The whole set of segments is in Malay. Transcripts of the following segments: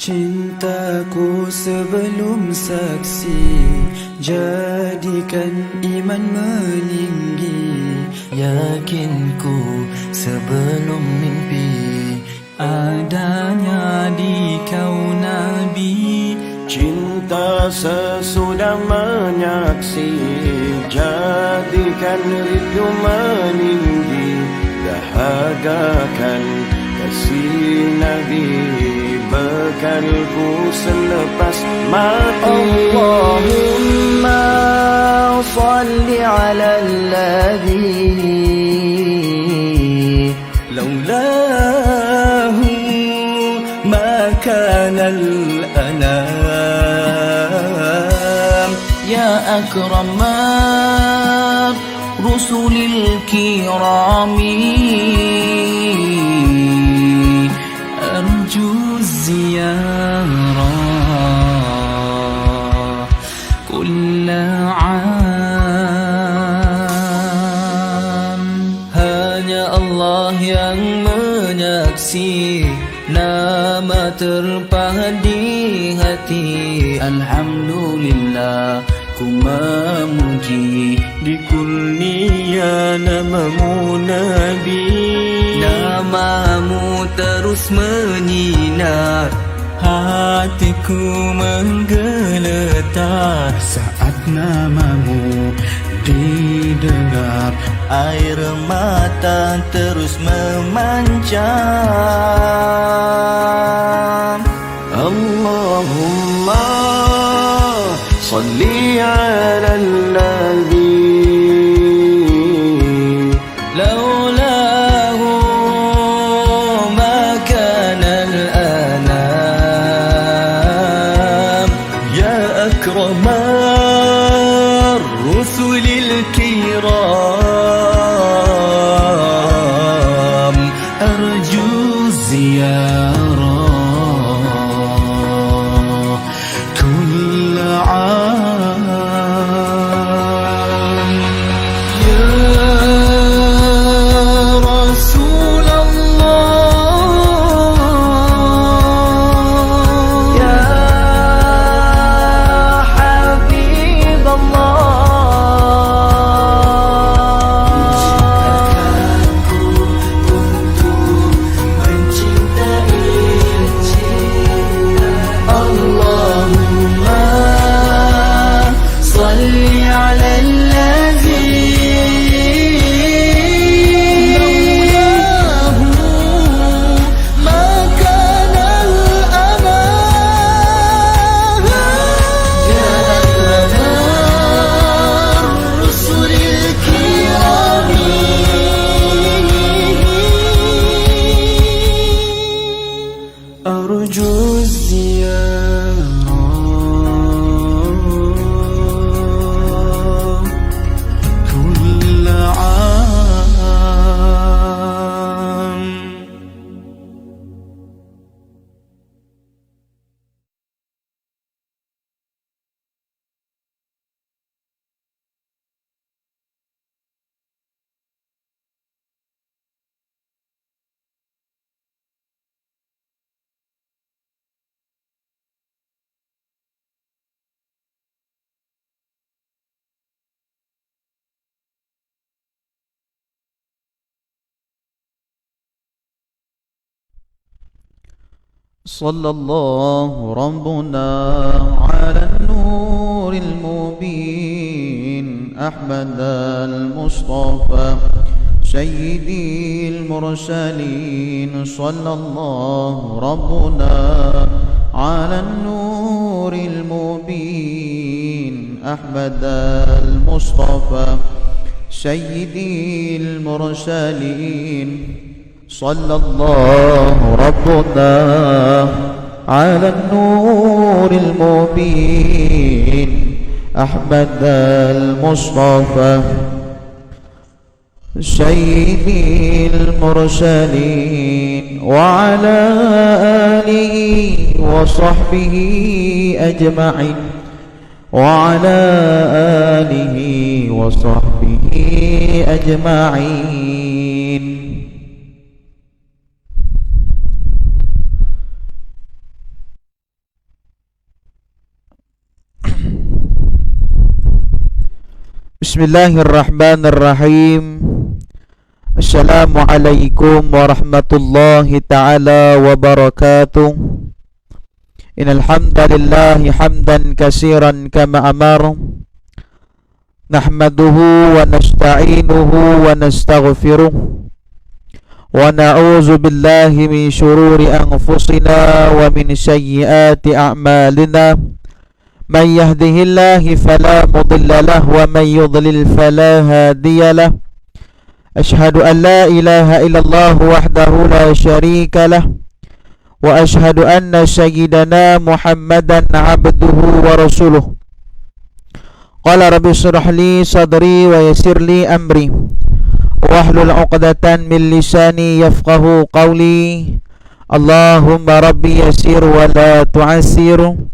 Cintaku sebelum saksi, jadikan iman meninggi. Yakinku sebelum mimpi, adanya di kau Nabi. Cinta sesudah menyaksi, jadikan rindu meninggi. Dahagakan kasih Nabi, bekalku selepas mati. Allahumma salli ala alladhi laulahu ma kana al-anam. ya akramar rusulil kirami, arju ziyarah kulla am. hanya Allah yang menyaksi, nama terpahat di hati. Alhamdulillah ku memuji, Di kurnia namamu Nabi, namamu terus menyinar. Hatiku menggeletar saat namamu didengar. Air mata terus memancar. Allahumma salli ala alladhi laulahu ma kana al-anam. Ya akramar rusulil kiram, arju ziyarah kulla am. Ya Rasulallah, Ya Allahumma salli ala alladhi laulahu ma kana al-aman. Ya akramar rusulil kirami, arju ziyarah kulla am. صلى الله ربنا على النور المبين أحمد المصطفى سيدي المرسلين. صلى الله ربنا على النور المبين أحمد المصطفى سيدي المرسلين. صلى الله ربنا على النور المبين أحمد المصطفى سيدي المرسلين وعلى آله وصحبه أجمعين وعلى آله وصحبه أجمعين. Bismillahirrahmanirrahim. Assalamualaikum warahmatullahi ta'ala wabarakatuh. Innal hamdalillahi hamdan katsiran kama amara. Nahmaduhu wa nasta'inuhu wa nastaghfiruh. Wa na'udzu billahi min shururi anfusina wa min sayyiati a'malina. من يهده الله فلا مضل له ومن يضلل فلا هادي له أشهد أن لا إله إلا الله وحده لا شريك له وأشهد أن سيدنا محمدا عبده ورسوله قال رب اشرح لي صدري ويسر لي أمري واحلل عقدة من لساني يفقه قولي اللهم ربي يسر ولا تعسر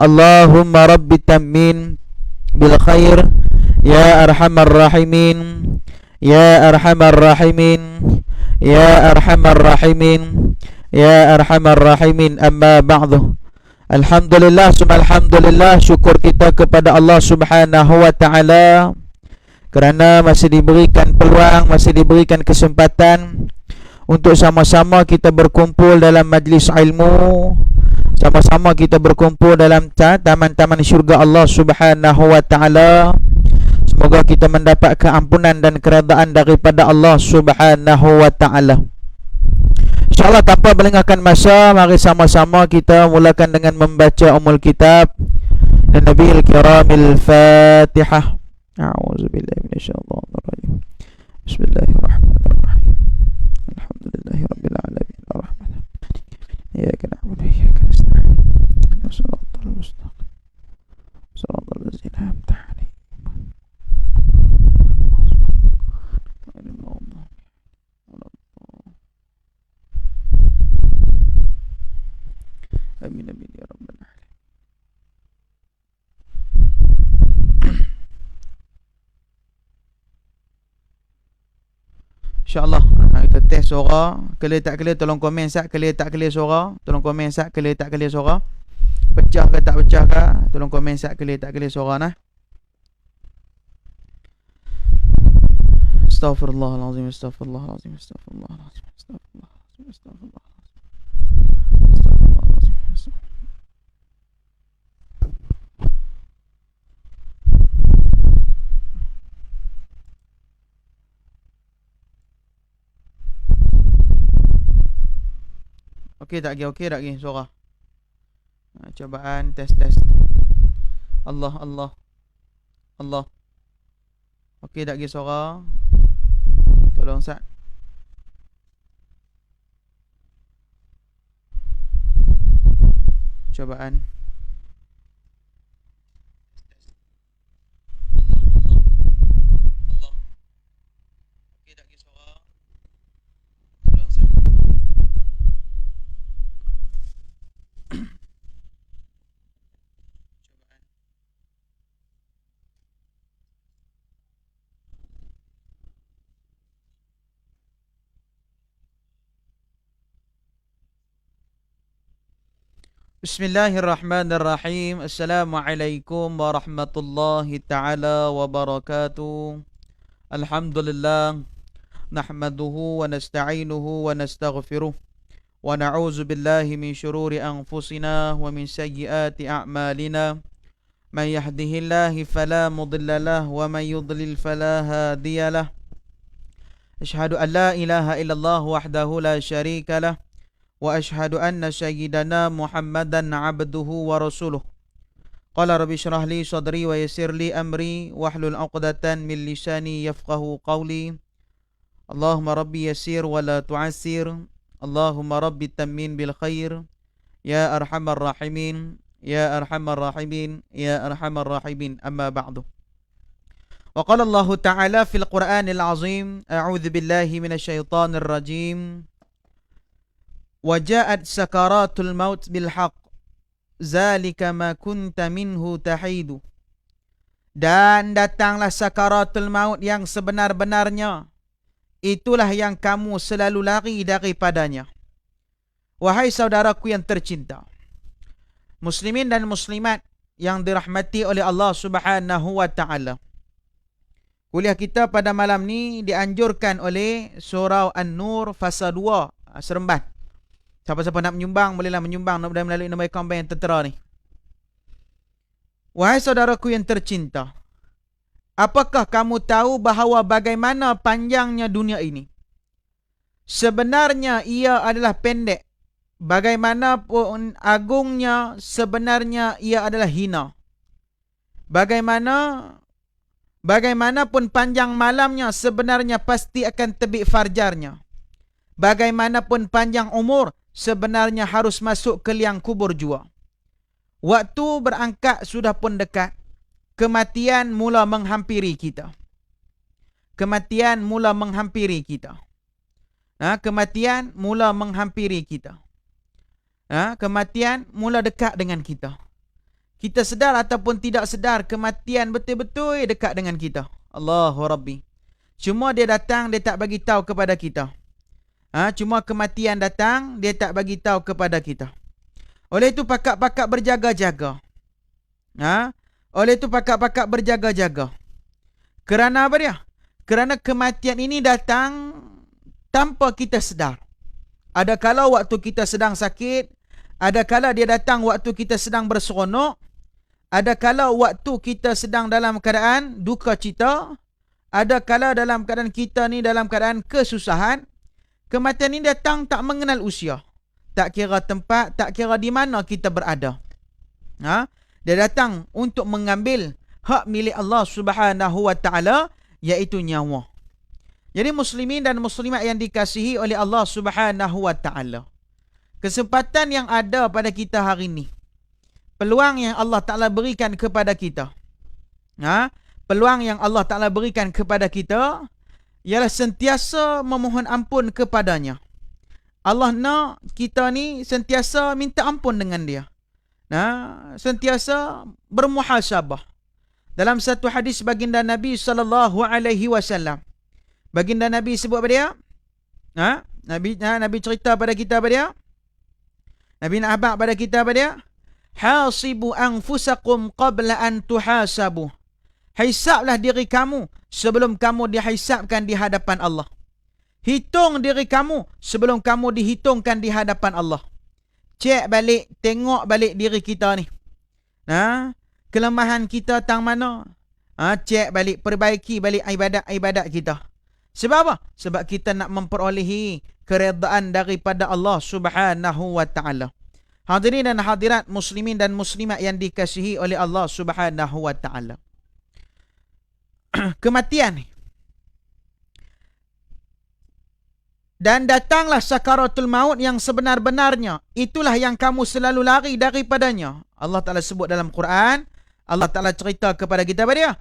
Allahumma rabbi tammin bil khair ya arhamar rahimin ya arhamar rahimin ya arhamar rahimin ya arhamar rahimin. Amma ba'du. Alhamdulillah summa alhamdulillah, syukur kita kepada Allah Subhanahu wa taala kerana masih diberikan peluang, masih diberikan kesempatan untuk sama-sama kita berkumpul dalam majlis ilmu, sama-sama kita berkumpul dalam taman-taman syurga Allah Subhanahu wa taala. Semoga kita mendapat keampunan dan keredaan daripada Allah Subhanahu wa taala. InsyaAllah tanpa melengahkan masa, mari sama-sama kita mulakan dengan membaca Ummul Kitab dan Nabiul Kiramil Fatihah. A'udzubillahi minasyaitonir rajim. Bismillahirrahmanirrahim. Alhamdulillahirabbil alamin. Arrahmanir rahim. Iyyaka na'budu wa iyyaka nasta'in. Ihdinas siratal mustaqim. Siratal ladzina an'amta 'alaihim. Amin amin ya rabbal alamin. InsyaAllah kita test suara. Clear tak clear tolong komen sat. Clear tak clear suara tolong komen sat. Clear tak clear suara. Pecah ke tak pecah ke tolong komen sat. Clear tak clear suara nah. Astaghfirullahalazim. Astaghfirullahalazim. Astaghfirullahalazim. Astaghfirullahalazim. Astaghfirullahalazim. Okey tak lagi suara. Cubaan test. Allah. Okey tak lagi suara. Tolong sat. Cubaan. Allah. Okey tak lagi suara. Tolong sat. Bismillahirrahmanirrahim. Assalamualaikum warahmatullahi ta'ala wabarakatuh. Alhamdulillah. Nahmaduhu wa nasta'inuhu wa nastaghfiruh. Wa na'udzu billahi min syururi anfusina wa min sayyiati a'malina. Man yahdihillahu fala mudilla lahu wa man yudlil fala hadiya lahu. Asyhadu an la ilaha illallah wahdahu la syarika lahu. Wa ashhadu anna sayyidana Muhammadan abduhu wa rasuluh. Qala rabbi syrah li sadri wa yassir li amri wahlul 'uqdatan min lisani yafqahu qawli. Allahumma rabbi yassir wa la tu'assir. Allahumma rabbi tammin bil khair. Ya arhamar rahimin. Ya arhamar rahimin. Ya arhamar rahimin. Amma ba'du. Wa qala Allah ta'ala fil Qur'anil 'azim. A'udzu billahi minasy syaithanir rajim. Waja'at sakaratul maut bil haqq zalika ma kunta minhu tahidu. Dan datanglah sakaratul maut yang sebenar-benarnya, itulah yang kamu selalu lari daripadanya. Wahai saudaraku yang tercinta, muslimin dan muslimat yang dirahmati oleh Allah Subhanahu wa ta'ala, Kuliah kita pada malam ni dianjurkan oleh Surau An-Nur Fasa 2 Seremban. Siapa-siapa nak menyumbang, bolehlah menyumbang melalui nombor akaun bank yang tertera ni. Wahai saudaraku yang tercinta, apakah kamu tahu bahawa bagaimana panjangnya dunia ini? Sebenarnya ia adalah pendek. Bagaimanapun agungnya, sebenarnya ia adalah hina. Bagaimanapun panjang malamnya, sebenarnya pasti akan terbit farjarnya. Bagaimanapun panjang umur, sebenarnya harus masuk ke liang kubur jua. Waktu berangkat sudah pun dekat. Kematian mula menghampiri kita. Kematian mula menghampiri kita. Kematian mula menghampiri kita. Kematian mula dekat dengan kita. Kita sedar ataupun tidak sedar, kematian betul-betul dekat dengan kita. Allahu Rabbi. Cuma dia datang, dia tak bagi tahu kepada kita. Cuma kematian datang, dia tak bagi tahu kepada kita. Oleh itu pakak-pakak berjaga-jaga. Oleh itu pakak-pakak berjaga-jaga. Kerana apa dia? Kerana kematian ini datang tanpa kita sedar. Ada kala waktu kita sedang sakit, ada kala dia datang waktu kita sedang berseronok, ada kala waktu kita sedang dalam keadaan duka cita, ada kala dalam keadaan kita ni dalam keadaan kesusahan. Kematian ini datang tak mengenal usia, tak kira tempat, tak kira di mana kita berada. Dia datang untuk mengambil hak milik Allah Subhanahu wa taala, iaitu nyawa. Jadi muslimin dan muslimat yang dikasihi oleh Allah Subhanahu wa taala, kesempatan yang ada pada kita hari ini, peluang yang Allah Ta'ala berikan kepada kita, peluang yang Allah Ta'ala berikan kepada kita ialah sentiasa memohon ampun kepadanya. Allah nak kita ni sentiasa minta ampun dengan dia, sentiasa bermuhasabah. Dalam satu hadis baginda Nabi SAW, baginda Nabi sebut apa dia? Nabi cerita pada kita apa dia? Nabi nak abad pada kita apa dia? Hasibu anfusakum qabla an tuhasabu. Hisablah diri kamu sebelum kamu dihisabkan di hadapan Allah. Hitung diri kamu sebelum kamu dihitungkan di hadapan Allah. Cek balik, tengok balik diri kita ni. Kelemahan kita tang mana? Cek balik, perbaiki balik ibadat-ibadat kita. Sebab apa? Sebab kita nak memperolehi keredaan daripada Allah Subhanahu wa taala. Hadirin dan hadirat muslimin dan muslimat yang dikasihi oleh Allah Subhanahu wa taala. Kematian ni. Dan datanglah sakaratul maut yang sebenar-benarnya. Itulah yang kamu selalu lari daripadanya. Allah Ta'ala sebut dalam Quran. Allah Ta'ala cerita kepada kita apa dia?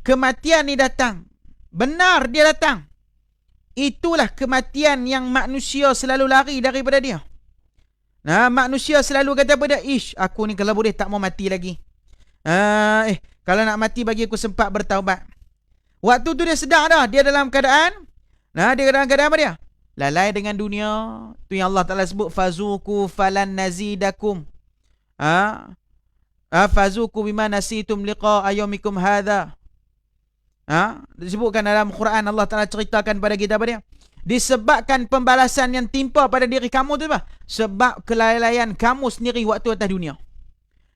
Kematian ni datang. Benar dia datang. Itulah kematian yang manusia selalu lari daripada dia. Manusia selalu kata apa dia? Aku ni kalau boleh tak mau mati lagi. Kalau nak mati bagi aku sempat bertaubat. Waktu tu dia sedar dah. Dia dalam keadaan. Dia dalam keadaan apa dia? Lalai dengan dunia. Tu yang Allah Ta'ala sebut. Fazuku falan nazidakum. Fazuku bima nasitum liqa ayamikum hadha. Disebutkan dalam Quran, Allah Ta'ala ceritakan pada kita apa dia? Disebabkan pembalasan yang timpa pada diri kamu tu apa? Sebab kelalaian kamu sendiri waktu atas dunia.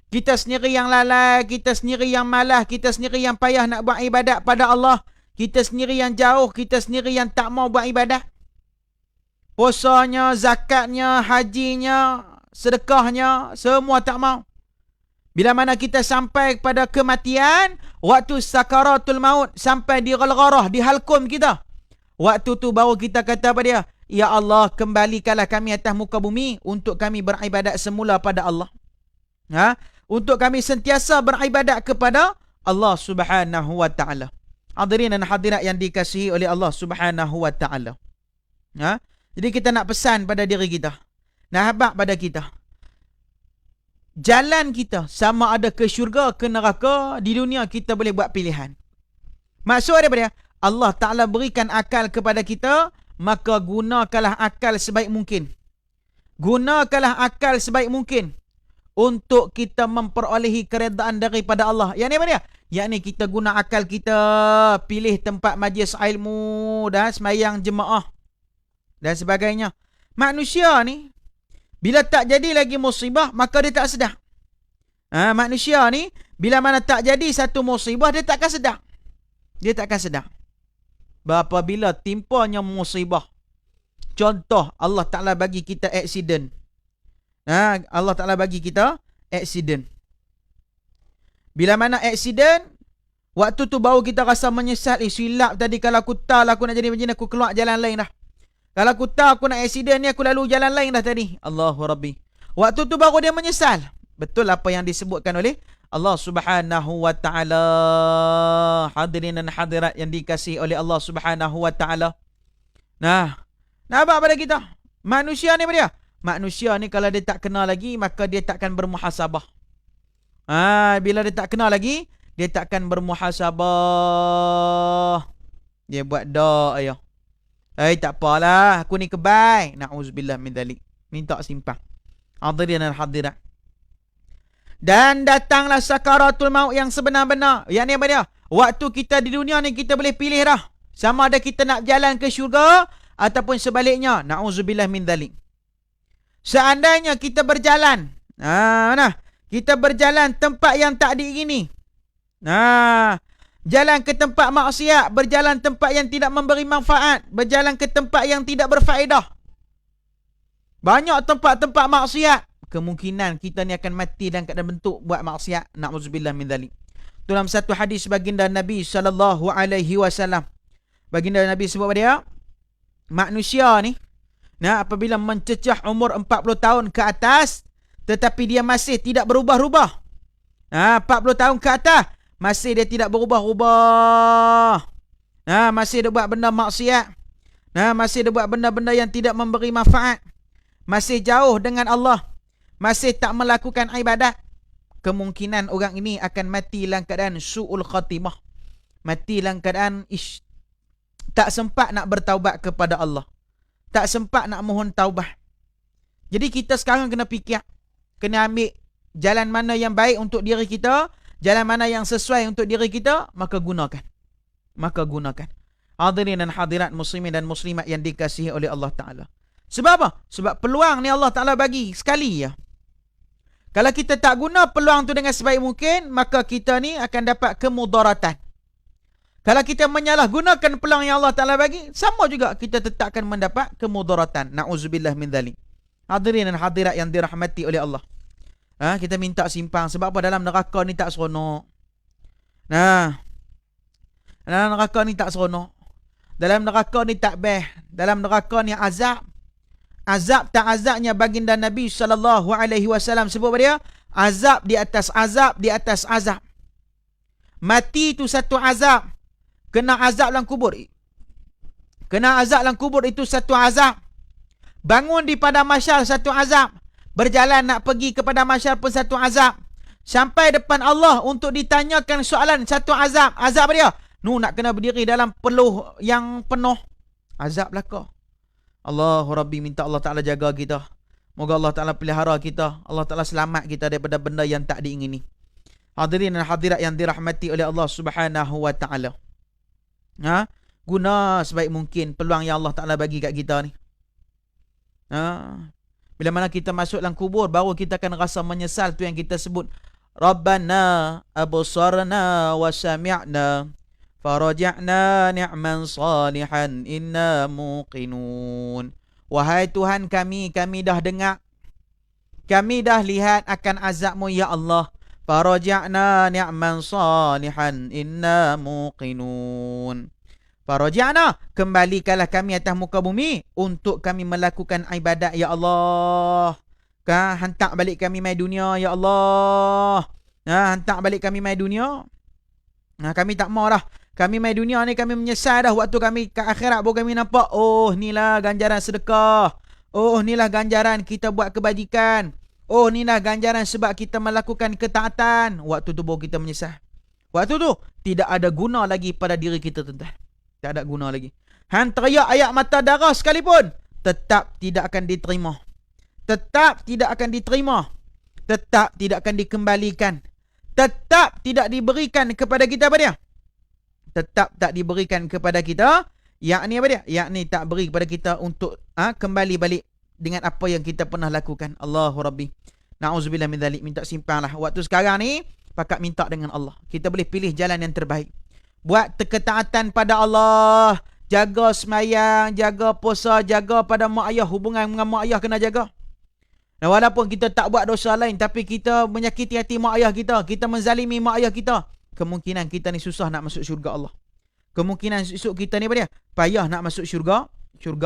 Kita sendiri yang lalai, kita sendiri yang malas, kita sendiri yang payah nak buat ibadat pada Allah, kita sendiri yang jauh, kita sendiri yang tak mau buat ibadat. Puasanya, zakatnya, hajinya, sedekahnya, semua tak mau. Bila mana kita sampai kepada kematian, waktu sakaratul maut, sampai di ghalgharah, di halkum kita, waktu tu baru kita kata apa dia? Ya Allah, kembalikanlah kami atas muka bumi untuk kami beribadat semula pada Allah. Untuk kami sentiasa beribadat kepada Allah Subhanahu wa taala. Hadirin dan hadirat yang dikasihi oleh Allah Subhanahu wa taala. Jadi kita nak pesan pada diri kita, nak habaq pada kita, jalan kita sama ada ke syurga ke neraka, di dunia kita boleh buat pilihan. Maksud dia apa dia? Allah Ta'ala berikan akal kepada kita, maka gunakanlah akal sebaik mungkin. Gunakanlah akal sebaik mungkin untuk kita memperolehi keredaan daripada Allah. Yang ni apa dia? Yang ni kita guna akal kita, pilih tempat majlis ilmu dan semayang jemaah dan sebagainya. Manusia ni bila tak jadi lagi musibah, maka dia tak sedar. Manusia ni bila mana tak jadi satu musibah, dia takkan sedar. Dia takkan sedar. Apabila timpanya musibah, contoh Allah Ta'ala bagi kita aksiden. Allah Ta'ala bagi kita aksiden. Bila mana aksiden, waktu tu baru kita rasa menyesal. Silap tadi, kalau aku tahu aku nak jadi macam ni, aku keluar jalan lain dah. Kalau aku tahu aku nak aksiden ni, aku lalu jalan lain dah tadi. Allahu Rabbi. Waktu tu baru dia menyesal. Betul apa yang disebutkan oleh Allah Subhanahu wa Ta'ala. Hadirin dan hadirat yang dikasihi oleh Allah Subhanahu wa Ta'ala. Nampak pada kita? Manusia ni apa dia? Manusia ni kalau dia tak kenal lagi, maka dia takkan bermuhasabah. Bila dia tak kenal lagi, dia takkan bermuhasabah. Dia buat doa ya. Tak apalah, aku ni kebaik. Na'udzubillah min dzalik. Minta simpang. Hadirin dan hadirat. Dan datanglah sakaratul maut yang sebenar-benar. Yang ni apa dia? Waktu kita di dunia ni, kita boleh pilih dah. Sama ada kita nak jalan ke syurga ataupun sebaliknya. Na'udzubillah min dzalik. Seandainya kita berjalan, kita berjalan tempat yang tak diingini. Jalan ke tempat maksiat, berjalan tempat yang tidak memberi manfaat, berjalan ke tempat yang tidak berfaedah. Banyak tempat-tempat maksiat. Kemungkinan kita ni akan mati dan keadaan bentuk buat maksiat. Na'udzubillah min dzalik. Dalam satu hadis baginda Nabi SAW, baginda Nabi sebut pada dia, manusia ni, apabila mencecah umur 40 tahun ke atas, tetapi dia masih tidak berubah-ubah. 40 tahun ke atas, masih dia tidak berubah-ubah. Masih dia buat benda maksiat. Masih dia buat benda-benda yang tidak memberi manfaat. Masih jauh dengan Allah. Masih tak melakukan ibadat. Kemungkinan orang ini akan mati dalam keadaan su'ul khatimah. Mati dalam keadaan tak sempat nak bertaubat kepada Allah. Tak sempat nak mohon taubat. Jadi kita sekarang kena fikir. Kena ambil jalan mana yang baik untuk diri kita. Jalan mana yang sesuai untuk diri kita. Maka gunakan. Hadirin dan hadirat muslimin dan muslimat yang dikasihi oleh Allah Ta'ala. Sebab apa? Sebab peluang ni Allah Ta'ala bagi sekali ya. Kalau kita tak guna peluang tu dengan sebaik mungkin, maka kita ni akan dapat kemudaratan. Kalau kita menyalahgunakan peluang yang Allah Ta'ala bagi, sama juga kita tetap akan mendapat kemudaratan. Na'udzubillah min dzalik. Hadirin dan hadirat yang dirahmati oleh Allah. Kita minta simpang. Sebab apa? Dalam neraka ni tak seronok. Dalam neraka ni tak seronok. Dalam neraka ni tak best. Dalam neraka ni azab. Azab tak azabnya baginda Nabi SAW sebut pada dia, azab di atas azab di atas azab. Mati tu satu azab. Kena azab dalam kubur. Kena azab dalam kubur itu satu azab. Bangun di padang mahsyar satu azab. Berjalan nak pergi kepada mahsyar pun satu azab. Sampai depan Allah untuk ditanyakan soalan satu azab. Azab apa dia? Nak kena berdiri dalam peluh yang penuh. Azab belaka. Allahu Rabbi, minta Allah Ta'ala jaga kita. Moga Allah Ta'ala pelihara kita. Allah Ta'ala selamat kita daripada benda yang tak diingini. Hadirin dan hadirat yang dirahmati oleh Allah Subhanahu wa Ta'ala. Guna sebaik mungkin peluang yang Allah Ta'ala bagi kat kita ni. Bila mana kita masuk dalam kubur, baru kita akan rasa menyesal. Tu yang kita sebut, Rabbana absarna wa sami'na faraja'na ni'man salihan inna muqinun. Wahai Tuhan kami dah dengar, kami dah lihat akan azab-Mu ya Allah. Faraja'na ni'man salihan inna muqinun. Faraja'na, kembalikanlah kami atas muka bumi untuk kami melakukan ibadat ya Allah. Hantar balik kami mai dunia ya Allah. Hantar balik kami mai dunia. Kami tak mau dah. Kami mai dunia ni kami menyesal dah. Waktu kami ke akhirat baru kami nampak, oh inilah ganjaran sedekah. Oh inilah ganjaran kita buat kebajikan. Oh inilah ganjaran sebab kita melakukan ketaatan. Waktu tu baru kita menyesal. Waktu tu tidak ada guna lagi pada diri kita tuan-tuan. Tak ada guna lagi. Hang teriak ayat mata darah sekalipun, tetap tidak akan diterima. Tetap tidak akan diterima. tetap tidak akan dikembalikan. Tetap tidak diberikan kepada kita apa dia? Tetap tak diberikan kepada kita, yakni apa dia? Yakni tak beri kepada kita untuk kembali balik dengan apa yang kita pernah lakukan. Allahu Rabbi. Na'udzubillah min dzalik. Minta simpanlah. Waktu sekarang ni, pakat minta dengan Allah. Kita boleh pilih jalan yang terbaik. Buat ketaatan pada Allah. Jaga semayang, jaga puasa, jaga pada mak ayah. Hubungan dengan mak ayah kena jaga. Dan walaupun kita tak buat dosa lain, tapi kita menyakiti hati mak ayah kita, kita menzalimi mak ayah kita, kemungkinan kita ni susah nak masuk syurga Allah. Kemungkinan esok kita ni apa dia? Payah nak masuk syurga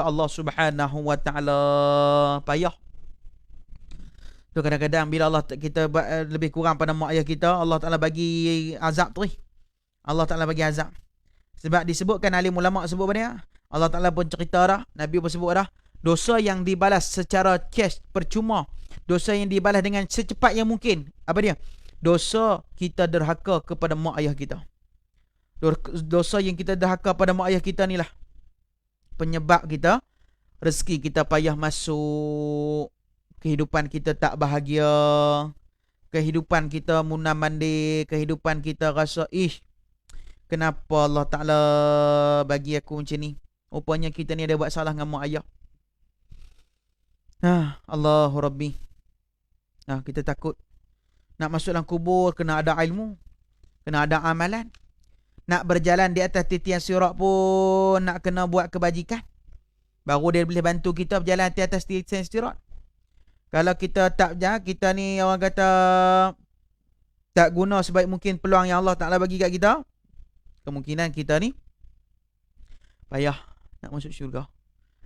Allah Subhanahu wa taala. Payah. Tu kadang-kadang bila Allah kita lebih kurang pada mak ayah kita, Allah Taala bagi azab tu. Allah Taala bagi azab. Sebab disebutkan alim ulama sebut apa dia? Allah Taala pun cerita dah, Nabi pun sebut dah, dosa yang dibalas secara cash percuma, dosa yang dibalas dengan secepat yang mungkin. Apa dia? Dosa kita derhaka kepada mak ayah kita. Dosa yang kita derhaka pada mak ayah kita ni lah penyebab kita rezeki kita payah masuk, kehidupan kita tak bahagia, kehidupan kita munam mandi, kehidupan kita rasa kenapa Allah Ta'ala bagi aku macam ni. Rupanya kita ni ada buat salah dengan mak ayah. Allahu Rabbi. Kita takut nak masuk dalam kubur, kena ada ilmu, kena ada amalan. Nak berjalan di atas titian sirat pun nak kena buat kebajikan, baru dia boleh bantu kita berjalan di atas titian sirat. Kalau kita tak berjalan, kita ni orang kata tak guna sebaik mungkin peluang yang Allah Ta'ala bagi kat kita, kemungkinan kita ni payah nak masuk syurga.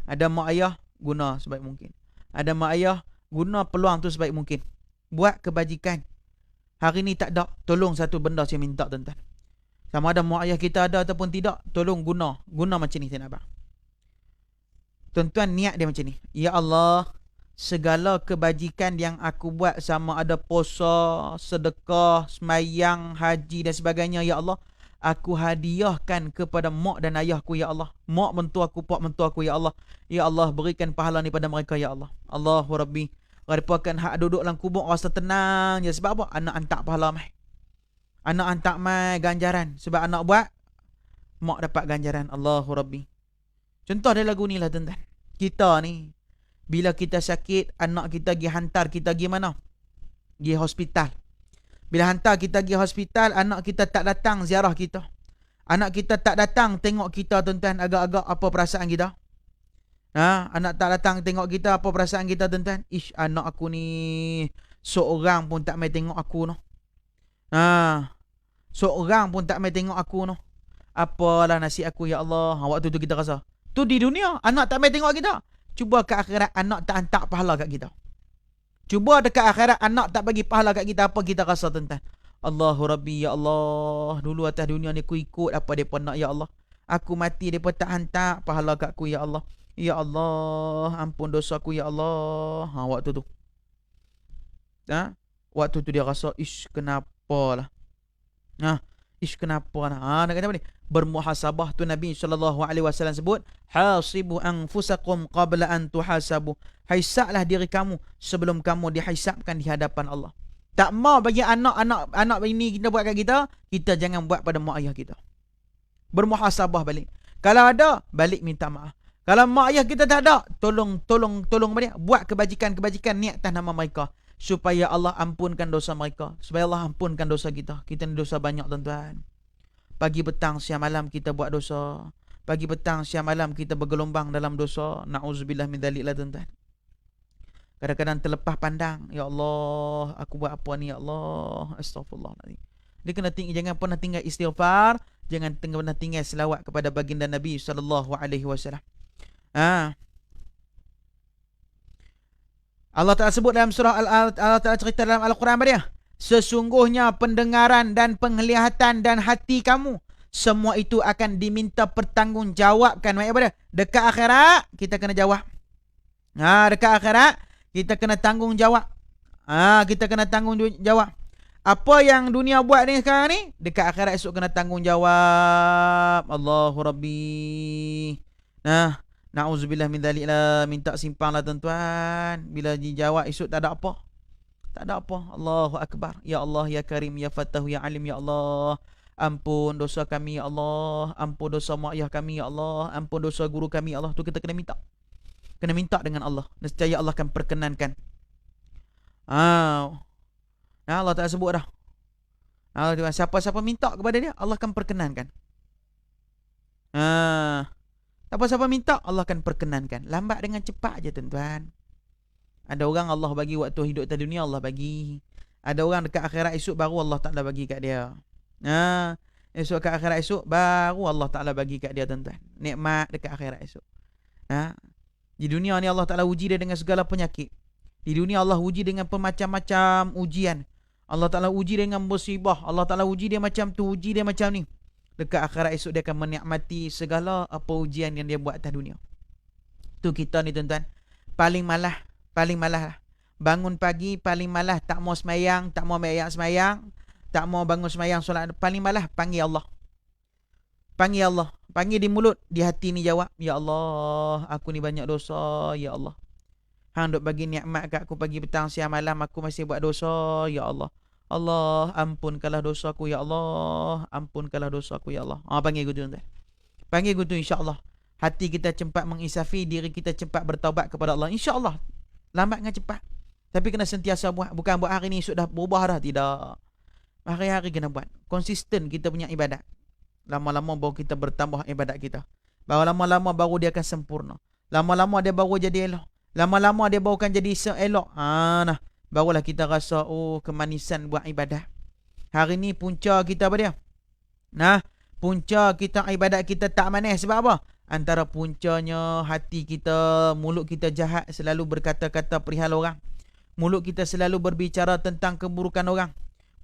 Ada mak ayah, guna sebaik mungkin. Ada mak ayah, guna peluang tu sebaik mungkin. Buat kebajikan. Hari ni tak ada, tolong satu benda saya minta tuan-tuan. Sama ada mak ayah kita ada ataupun tidak, tolong guna macam ni saya nak abang. Tuan-tuan niat dia macam ni. Ya Allah, segala kebajikan yang aku buat, sama ada puasa, sedekah, semayang, haji dan sebagainya, ya Allah, aku hadiahkan kepada mak dan ayahku, ya Allah. Mak mentua aku, pak mentua aku, ya Allah. Ya Allah, berikan pahala ni pada mereka, ya Allah. Allahu Rabbi. Garipakan hak duduk dalam kubur rasa tenang je. Sebab apa? Anak hantar pahala mai. Anak hantar mai ganjaran. Sebab anak buat, mak dapat ganjaran. Allahu Rabbi. Contoh dia lagu ni lah tuan-tuan. Kita ni, bila kita sakit, anak kita pergi hantar kita pergi mana? Pergi hospital. Bila hantar kita pergi hospital, anak kita tak datang ziarah kita. Anak kita tak datang tengok kita tuan-tuan, agak-agak apa perasaan kita? Anak tak datang tengok kita, apa perasaan kita tuan-tuan? Anak aku ni seorang pun tak mai tengok aku noh. Seorang pun tak mai tengok aku noh. Apalah nasib aku, ya Allah. Waktu tu kita rasa, tu di dunia anak tak mai tengok kita. Cuba ke akhirat anak tak hantar pahala kat kita. Cuba dekat akhirat anak tak bagi pahala kat kita, apa kita rasa tuan-tuan? Allahu Rabbi, ya Allah. Dulu atas dunia ni aku ikut apa mereka nak, ya Allah. Aku mati mereka tak hantar pahala kat aku, ya Allah. Ya Allah, ampun dosa aku, ya Allah. Waktu tu. Waktu tu dia rasa, kenapa lah. Kenapa lah. Nak kata apa ni? Bermuhasabah tu Nabi SAW sebut, hasibu anfusakum qabla an tuhasabu. Hisablah diri kamu sebelum kamu dihisabkan di hadapan Allah. Tak mau bagi anak ini kita buat kat kita, kita jangan buat pada mak ayah kita. Bermuhasabah balik. Kalau ada, balik minta maaf. Kalau mak ayah kita tak ada, tolong balik. Buat kebajikan niat atas nama mereka, supaya Allah ampunkan dosa mereka, supaya Allah ampunkan dosa kita. Kita ni dosa banyak tuan-tuan. Pagi petang siang malam kita buat dosa. Pagi petang siang malam kita bergelombang dalam dosa. Na'udzubillah min dzalik lah tuan-tuan. Kadang-kadang terlepas pandang, ya Allah, aku buat apa ni, ya Allah, astaghfirullahaladzim. Dia kena jangan pernah tinggal istighfar, jangan pernah tinggal selawat kepada baginda Nabi SAW. Allah Ta'ala sebut dalam surah Allah Ta'ala cerita dalam Al-Quran apa dia? Sesungguhnya pendengaran dan penglihatan dan hati kamu, semua itu akan diminta pertanggungjawabkan. Maksudnya apa dia? Dekat akhirat kita kena jawab. Dekat akhirat kita kena tanggungjawab. Kita kena tanggungjawab. Apa yang dunia buat ni sekarang ni, dekat akhirat esok kena tanggungjawab. Allahu Rabbi. Na'udzubillah min dzalik lah. Minta simpang lah tuan-tuan. Bila dijawab esok tak ada apa. Tak ada apa. Allahu Akbar. Ya Allah, Ya Karim, Ya Fattahu, Ya Alim, Ya Allah. Ampun dosa kami, Ya Allah. Ampun dosa mak ayah kami, Ya Allah. Ampun dosa guru kami, Ya Allah. Tu kita kena minta. Kena minta dengan Allah. Nescaya Allah akan perkenankan. Allah tak sebut dah. Siapa-siapa minta kepada dia, Allah akan perkenankan. Siapa-siapa minta, Allah akan perkenankan. Lambat dengan cepat je tuan-tuan. Ada orang Allah bagi waktu hidup di dunia, Allah bagi. Ada orang dekat akhirat esok baru Allah Ta'ala bagi kat dia. Esok kat akhirat esok baru Allah Ta'ala bagi kat dia tuan-tuan. Nikmat dekat akhirat esok. Di dunia ni Allah Ta'ala uji dia dengan segala penyakit. Di dunia Allah uji dengan macam-macam ujian. Allah Ta'ala uji dengan musibah. Allah Ta'ala uji dia macam tu, uji dia macam ni. Dekat akhirat esok dia akan menikmati segala apa ujian yang dia buat atas dunia. Tu kita ni tuan-tuan. Paling malah lah. Bangun pagi paling malah, tak mau semayang, tak mau semayang, tak mau bangun semayang solat. Paling malah panggil Allah. Panggil Allah. Panggil di mulut, di hati ni jawab, Ya Allah, aku ni banyak dosa, Ya Allah. Hang duk bagi nikmat kat aku pagi, petang, siang, malam, aku masih buat dosa, Ya Allah. Allah, ampunkanlah dosaku, Ya Allah. Ampunkanlah dosaku, Ya Allah. Panggil gitu tuan-tuan. Panggil gitu, insya-Allah. Hati kita cepat mengisafi, diri kita cepat bertaubat kepada Allah. Insya-Allah. Lambat dengan cepat. Tapi kena sentiasa buat. Bukan buat hari ni esok dah berubah dah. Tidak. Hari-hari kena buat. Konsisten kita punya ibadat. Lama-lama baru kita bertambah ibadat kita. Baru lama-lama baru dia akan sempurna. Lama-lama dia baru jadi elok. Lama-lama dia baru akan jadi elok. Barulah kita rasa, kemanisan buat ibadat. Hari ni punca kita apa dia? Punca kita ibadat kita tak manis. Sebab apa? Antara puncanya hati kita, mulut kita jahat, selalu berkata-kata perihal orang. Mulut kita selalu berbicara tentang keburukan orang.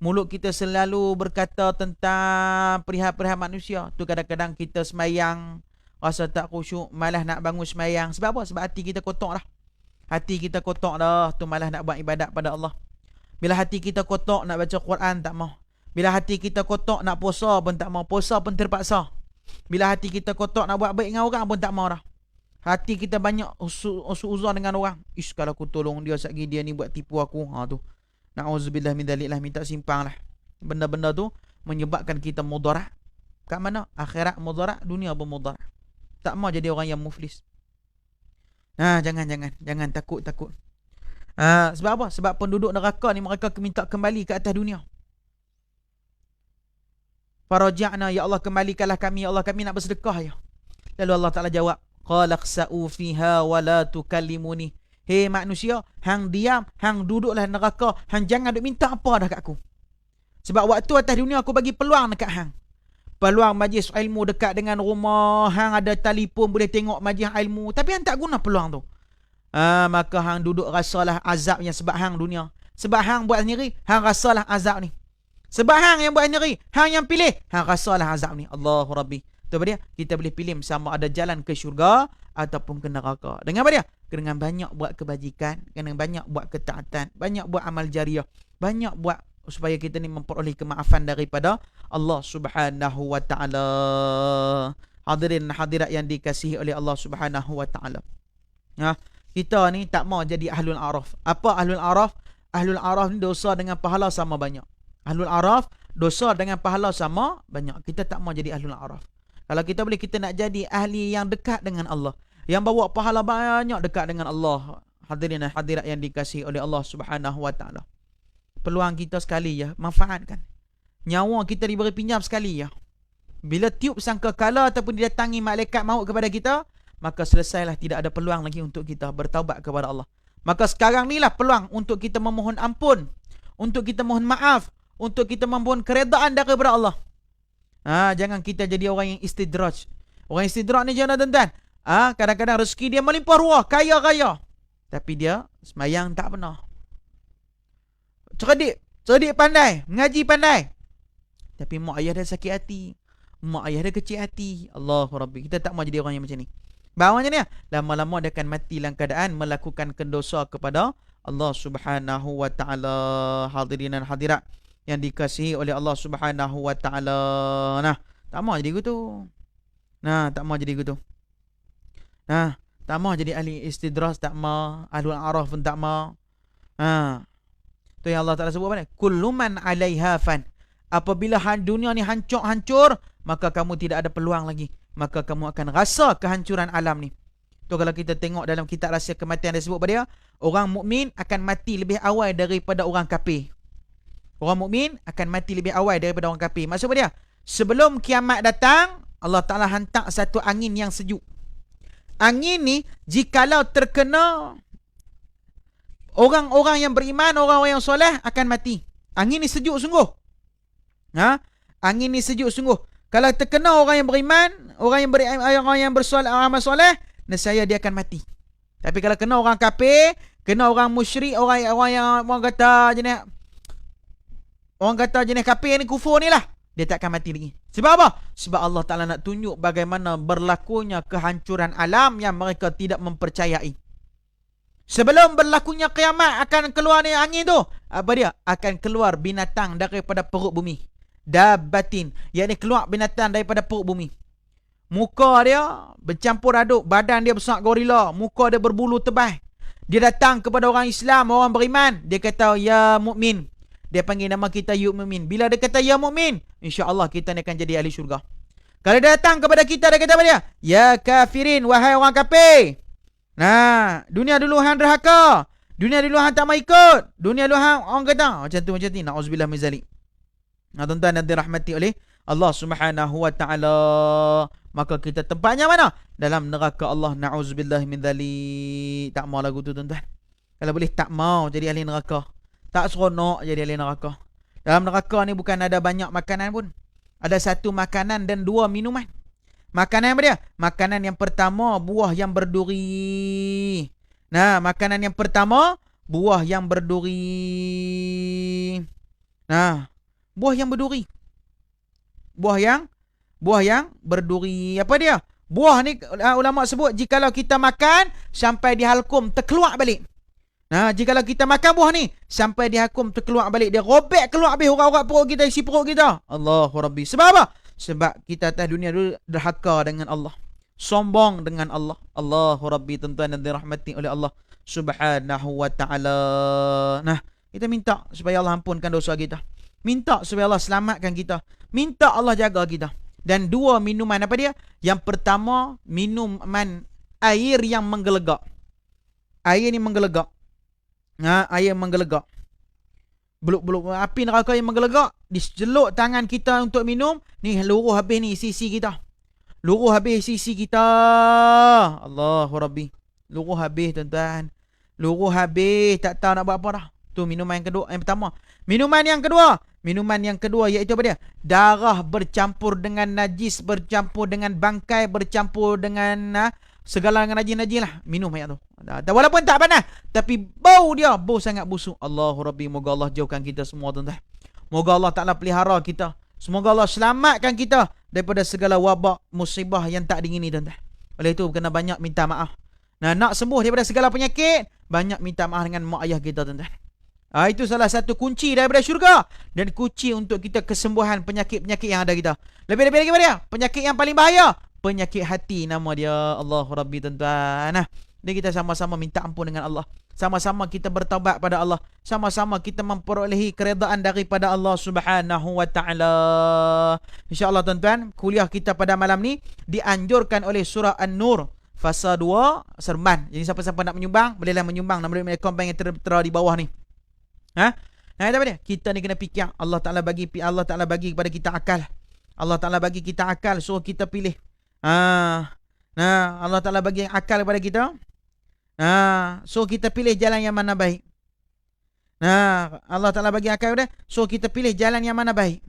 Mulut kita selalu berkata tentang perihal-perihal manusia. Tu kadang-kadang kita semayang rasa tak khusyuk, malah nak bangun semayang. Sebab apa? Sebab hati kita kotor dah. Hati kita kotor dah, tu malah nak buat ibadat pada Allah. Bila hati kita kotor nak baca Quran tak mau. Bila hati kita kotor nak puasa pun tak mau. Puasa pun terpaksa. Bila hati kita kotor nak buat baik dengan orang pun tak mau dah. Hati kita banyak uzur dengan orang. Kalau aku tolong dia satgi, dia ni buat tipu aku. Tu. Na'udzubillah min dzalik lah, minta simpang lah. Benda-benda tu menyebabkan kita mudarat. Kat mana? Akhirat mudarat, dunia pun mudarat. Tak mau jadi orang yang muflis. Jangan takut. Sebab apa? Sebab penduduk neraka ni mereka minta kembali ke atas dunia. Faraja'na, ya Allah kembalikanlah kami, ya Allah kami nak bersedekah ya. Lalu Allah Ta'ala jawab, qala khsa'u fiha wa la tukallimuni. Hei manusia, hang diam, hang duduklah neraka, hang jangan duk minta apa dah kat aku. Sebab waktu atas dunia aku bagi peluang dekat hang. Peluang majlis ilmu dekat dengan rumah, hang ada telefon boleh tengok majlis ilmu, tapi hang tak guna peluang tu. Maka hang duduk rasalah azabnya sebab hang dunia. Sebab hang buat sendiri, hang rasalah azab ni. Sebab hang yang buat sendiri, hang yang pilih, hang rasalah azab ni. Allahu Rabbi. Tu apa dia? Kita boleh pilih sama ada jalan ke syurga ataupun ke neraka. Dengan apa dia? Dengan banyak buat kebajikan, dengan banyak buat ketaatan, banyak buat amal jariah, banyak buat supaya kita ni memperoleh kemaafan daripada Allah Subhanahu wa taala. Hadirin hadirat yang dikasihi oleh Allah Subhanahu wa taala. Kita ni tak mau jadi ahlul araf. Apa ahlul araf? Ahlul araf ni dosa dengan pahala sama banyak. Ahlul araf dosa dengan pahala sama banyak. Kita tak mau jadi ahlul araf. Kalau kita boleh, kita nak jadi ahli yang dekat dengan Allah, yang bawa pahala banyak dekat dengan Allah. Hadirin dan hadirat yang dikasihi oleh Allah Subhanahu wa taala. Peluang kita sekali ya, manfaatkan. Nyawa kita diberi pinjam sekali ya. Bila tiup sangkakala ataupun didatangi malaikat maut kepada kita, maka selesailah, tidak ada peluang lagi untuk kita bertaubat kepada Allah. Maka sekarang ni lah peluang untuk kita memohon ampun, untuk kita mohon maaf, untuk kita memohon keredaan daripada Allah. Jangan kita jadi orang yang istidraj. Orang istidraj ni jangan tuan-tuan. Kadang-kadang rezeki dia melimpah ruah, kaya-kaya, tapi dia semayang tak pernah. Cerdik pandai, mengaji pandai, tapi mak ayah dia sakit hati, mak ayah dia kecil hati. Allahu Rabbi. Kita tak mau jadi orang yang macam ni. Bawahnya ni lama-lama dia akan mati dalam keadaan melakukan dosa kepada Allah Subhanahu wa taala. Hadirin dan hadirat yang dikasihi oleh Allah Subhanahu wa taala. Tak mau jadi gitu. Tak mau jadi gitu. Tak mau jadi ahli istidraj, tak mau. Ahlul araf pun tak mau. Tu yang Allah Ta'ala sebut apa ni? Kullu man 'alaiha fan. Apabila dunia ni hancur, maka kamu tidak ada peluang lagi. Maka kamu akan rasa kehancuran alam ni. Tu kalau kita tengok dalam kitab rahsia kematian dia sebut pada dia, orang mukmin akan mati lebih awal daripada orang kafir. Orang mukmin akan mati lebih awal daripada orang kafir. Maksud dia, sebelum kiamat datang, Allah Ta'ala hantar satu angin yang sejuk. Angin ni jikalau terkena orang-orang yang beriman, orang-orang yang soleh akan mati. Angin ni sejuk sungguh. Angin ni sejuk sungguh. Kalau terkena orang yang beriman, orang yang bersoleh, amal soleh, nescaya dia akan mati. Tapi kalau kena orang kafir, kena orang musyrik, orang yang orang kata jenis kafir ni, kufur ni lah, dia tak akan mati lagi. Sebab apa? Sebab Allah Ta'ala nak tunjuk bagaimana berlakunya kehancuran alam yang mereka tidak mempercayai. Sebelum berlakunya kiamat akan keluar ni angin tu. Apa dia? Akan keluar binatang daripada perut bumi. Dabbatin. Yakni keluar binatang daripada perut bumi. Muka dia bercampur aduk. Badan dia besar gorila. Muka dia berbulu tebal. Dia datang kepada orang Islam, orang beriman. Dia kata, ya mukmin. Dia panggil nama kita ya mukmin. Bila dia kata ya mukmin, insya-Allah kita ni akan jadi ahli syurga. Kalau dia datang kepada kita, dia kata apa dia? Ya kafirin, wahai orang kafir. Nah, dunia dulu hang derhaka. Dunia dulu hang tak mau ikut. Dunia dulu hang orang kata macam ni. Nauzubillah min zalik. Nah, tuan-tuan dan dirahmati oleh Allah Subhanahu wa taala. Maka kita tempatnya mana? Dalam neraka Allah. Nauzubillah min zalik. Tak mau lagu tu, tuan-tuan. Kalau boleh tak mau jadi ahli neraka. Tak seronok jadi ahli neraka. Dalam neraka ni bukan ada banyak makanan pun. Ada satu makanan dan dua minuman. Makanan apa dia? Makanan yang pertama, buah yang berduri. Nah, makanan yang pertama, buah yang berduri. Nah, buah yang berduri. Buah yang berduri. Apa dia? Buah ni ulama sebut jikalau kita makan sampai di halkum terkeluar balik. Nah, jikalau kita makan buah ni sampai di halkum terkeluar balik, dia robek keluar habis urat-urat perut kita, isi perut kita. Allahu Rabbi. Sebab apa? Sebab kita atas dunia dulu derhaka dengan Allah. Sombong dengan Allah. Allahu Rabbi, tuan-tuan dan dirahmati oleh Allah Subhanahu wa ta'ala. Nah, kita minta supaya Allah ampunkan dosa kita. Minta supaya Allah selamatkan kita. Minta Allah jaga kita. Dan dua minuman apa dia? Yang pertama, minuman air yang menggelegak. Air ni menggelegak. Air menggelegak. Beluk-beluk api neraka yang menggelegak, diceluk tangan kita untuk minum, ni luruh habis ni sisi kita. Luruh habis sisi kita. Allahu Rabbi. Luruh habis, tuan-tuan. Luruh habis, tak tahu nak buat apa dah. Tu minuman yang kedua, yang pertama. Minuman yang kedua iaitu apa dia? Darah bercampur dengan najis, bercampur dengan bangkai, bercampur dengan segala dengan najis-najis lah. Minum ayat tu. Walaupun tak panas, tapi bau dia, bau sangat busuk. Allahu Rabbi, moga Allah jauhkan kita semua, tuan-tuan. Moga Allah Ta'ala pelihara kita. Semoga Allah selamatkan kita daripada segala wabak, musibah yang tak diingini, tuan-tuan. Oleh itu, kena banyak minta maaf. Nah, nak sembuh daripada segala penyakit, banyak minta maaf dengan mak ayah kita, tuan-tuan. Itu salah satu kunci daripada syurga. Dan kunci untuk kita kesembuhan penyakit-penyakit yang ada kita. Lebih-lebih lagi apa dia? Penyakit yang paling bahaya, penyakit hati, nama dia. Allahu Rabbi, tuan-tuan. Nah, dan kita sama-sama minta ampun dengan Allah. Sama-sama kita bertaubat pada Allah. Sama-sama kita memperolehi keredaan daripada Allah Subhanahu wa ta'ala. InsyaAllah, tuan-tuan, kuliah kita pada malam ni dianjurkan oleh surah An-Nur fasa 2 Serban. Jadi siapa-siapa nak menyumbang, bolehlah menyumbang melalui akaun bank yang tertera di bawah ni. Nah, apa dia? Kita ni kena fikir. Allah Ta'ala bagi kepada kita akal. Allah Ta'ala bagi kita akal, suruh kita pilih. Allah Ta'ala bagi akal kepada kita. So kita pilih jalan yang mana baik. Allah Ta'ala bagi akal kepada, so kita pilih jalan yang mana baik.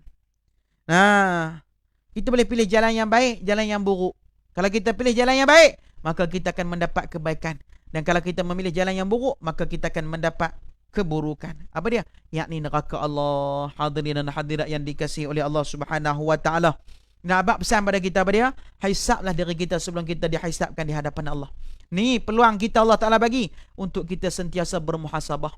Kita boleh pilih jalan yang baik, jalan yang buruk. Kalau kita pilih jalan yang baik, maka kita akan mendapat kebaikan. Dan kalau kita memilih jalan yang buruk, maka kita akan mendapat keburukan. Apa dia? Yakni neraka Allah. Hadirin dan hadirat yang dikasihi oleh Allah Subhanahu wa ta'ala. Nak abang pesan pada kita apa dia? Hisablah diri kita sebelum kita dihisabkan di hadapan Allah. Ni peluang kita Allah Ta'ala bagi untuk kita sentiasa bermuhasabah.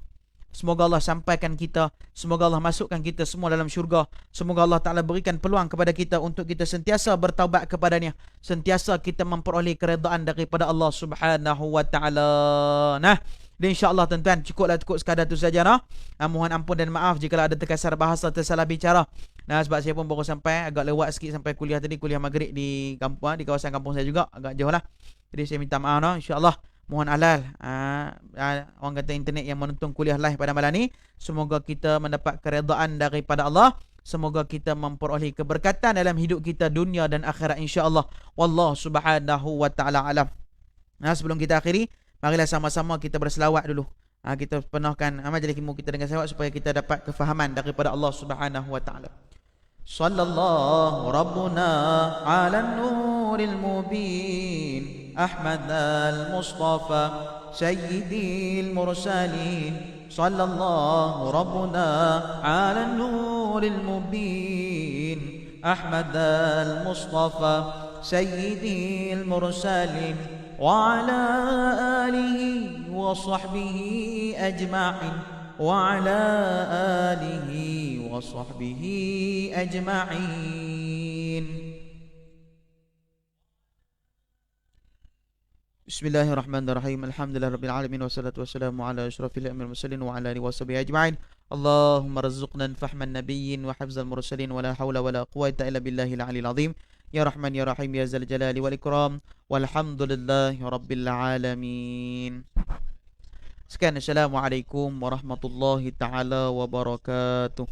Semoga Allah sampaikan kita, semoga Allah masukkan kita semua dalam syurga. Semoga Allah Ta'ala berikan peluang kepada kita untuk kita sentiasa bertaubat kepadanya, sentiasa kita memperoleh keredaan daripada Allah Subhanahu wa ta'ala. Nah, Dan insya-Allah tuan-tuan, cukup sekadar tu saja nah. Mohon ampun dan maaf jika ada terkasar bahasa, tersalah bicara. Nah, sebab saya pun baru sampai agak lewat sikit sampai kuliah tadi, kuliah maghrib di kampung, di kawasan kampung saya juga, agak jauh lah. Jadi saya minta maaf nah. Insya-Allah mohon halal orang kata internet yang menonton kuliah live pada malam ni, semoga kita mendapat keredaan daripada Allah, semoga kita memperoleh keberkatan dalam hidup kita dunia dan akhirat insya-Allah. Wallahu subhanahu wa taala alam. Nah, sebelum kita akhiri, marilah sama-sama kita berselawat dulu. Kita penuhkan majlis ilmu kita dengan selawat supaya kita dapat kefahaman daripada Allah Subhanahu wa taala. Sallallahu rabbuna 'alan nuril mubin أحمد المصطفى سيد المرسلين صلى الله ربنا على النور المبين أحمد المصطفى سيد المرسلين وعلى آله وصحبه أجمعين وعلى آله وصحبه أجمعين. Bismillahirrahmanirrahim. Alhamdulillahirabbil wassalatu wassalamu ala asyrafil anbiya'i wal mursalin wa ala alihi washabihi ajma'in. Allahumma rzuqna fahman nabiyyin wa hifdzal mursalin wa la haula wa la quwwata illa billahil aliyil azim. Ya Rahman ya Rahim ya Zal Jalali wal Ikram. Walhamdulillahirabbil alamin. Sekian, assalamualaikum warahmatullahi taala wabarakatuh.